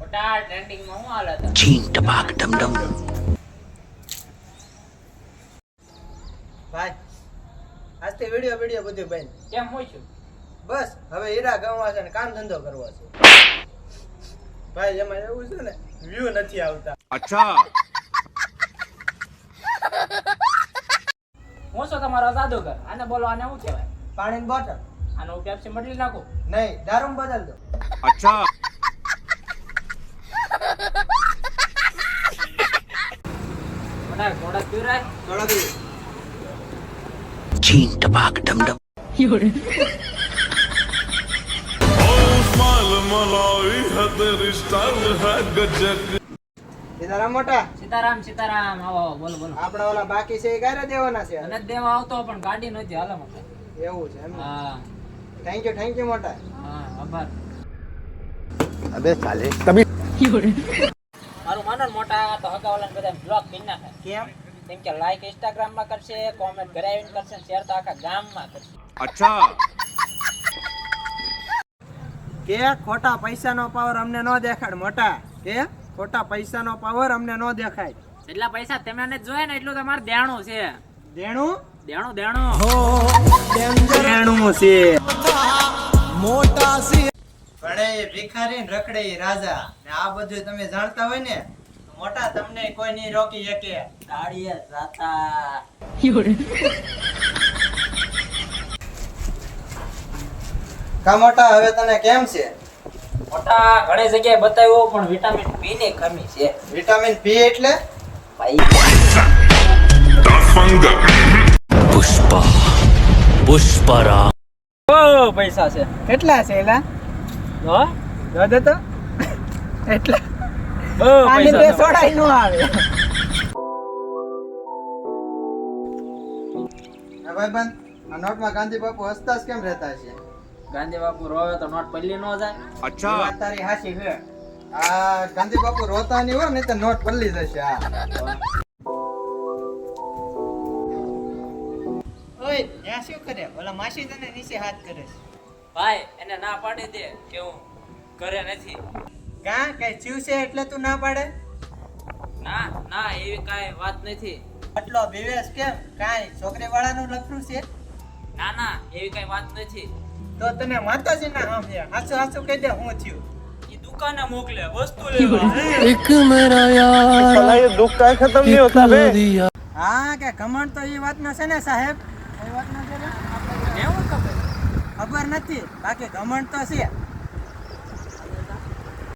મોટા ટ્રેન્ડિંગ માં હું હાલત છીન ટપાક ડમડમ ભાઈ આજથી વિડિયો બધું બંધ. કેમ હોય છું બસ હવે હીરા ગણવા છે ને કામ ધંધો કરવો છે. ભાઈ એમાં એવું છે ને વ્યૂ નથી આવતા. અચ્છા હું શું તમારો જાદુગર આને બોલો આને શું કહેવાય પાણીની બોટલ આનો હું પેપ્સી બદલી નાખું નહીં દારૂ બદલ દો. અચ્છા મોટા થોડા પીવરાય થોડા દી છીન ટપાક ડમડમ સીતારામ મોટા સીતારામ સીતારામ આવો બોલો બોલો આપડા ઓલા બાકી છે એ ક્યારે દેવાના છે? અને દેવા આવતો પણ ગાડી નથી હાલો મોટા એવું છે એમ. હા થેન્ક યુ મોટા. હા આભાર અબે ચાલે મારું માનો ને મોટા તો હગાવાલાને બધા બ્લોક કરી નાખે કેમ? કેમ કે લાઈક ઇન્સ્ટાગ્રામ માં કરશે કોમેન્ટ ઘરે આવીને કરશે શેર તો આખા ગામમાં કરશે અચ્છા કે ખોટા પૈસાનો પાવર અમને ન દેખાડ મોટા. કે ખોટા પૈસાનો પાવર અમને ન દેખાય. જેટલા પૈસા તમે ને જોયે ને એટલું તમારે દેણું છે દેણું દેણું દેણું દેણું છે મોટા છે. ભણે એ ભિખારી ને રખડે એ રાજા ને આ બધું તમે જાણતા હોય ને તો મોટા તમને કોઈ નહીં રોકી શકે. દાડીએ જાતા કા મોટા હવે તને કેમ છે? મોટા ઘણી જગ્યાએ બતાવ્યું પણ વિટામિન બી ની કમી છે વિટામિન બી એટલે? પુષ્પા પુષ્પરા બહુ પૈસા છે કેટલા છે એલા? હો દો તો એટલા બહુ પાણી પૈસા બે સોડાઈ નો આવે. હા ભાઈબંધ, આ નોટમાં ગાંધી બાપુ હસતા જ કેમ રહેતા છે? ગાંધી બાપુ રોવે તો નોટ પલ્લી નો જાય એ અચ્છા વાત તારી હાચી છે. આ ગાંધી બાપુ રોતા નહીં હોય ને તો નોટ પલ્લી જશે. આ ઓય ત્યાં શું કરે? ઓલા માસી તને નીચે હાથ કરે છે. ભાઈ એને ના પાડી દે કે હું ઘરે નથી કા કઈ ચીવ છે એટલે તું ના પાડે? ના ના એવી કાંઈ વાત નથી આટલો વિવેશ કેમ? કાંઈ છોકરી વાળાનું લફરું છે? ના ના એવી કાંઈ વાત નથી તો તને માતાજી ના આમ છે હાચું કહી દે હું થયું. એ દુકાને મોકલે વસ્તુ લેવા એક મેરા યાર દુઃખ કાંઈ ખતમ નહીં હોતા બે. હા કે કમણ તો એ વાતનો છે ને સાહેબ? એ વાતનો છે ને? એવું ખબર ખબર નથી બાકી ઘમંડ તો છે.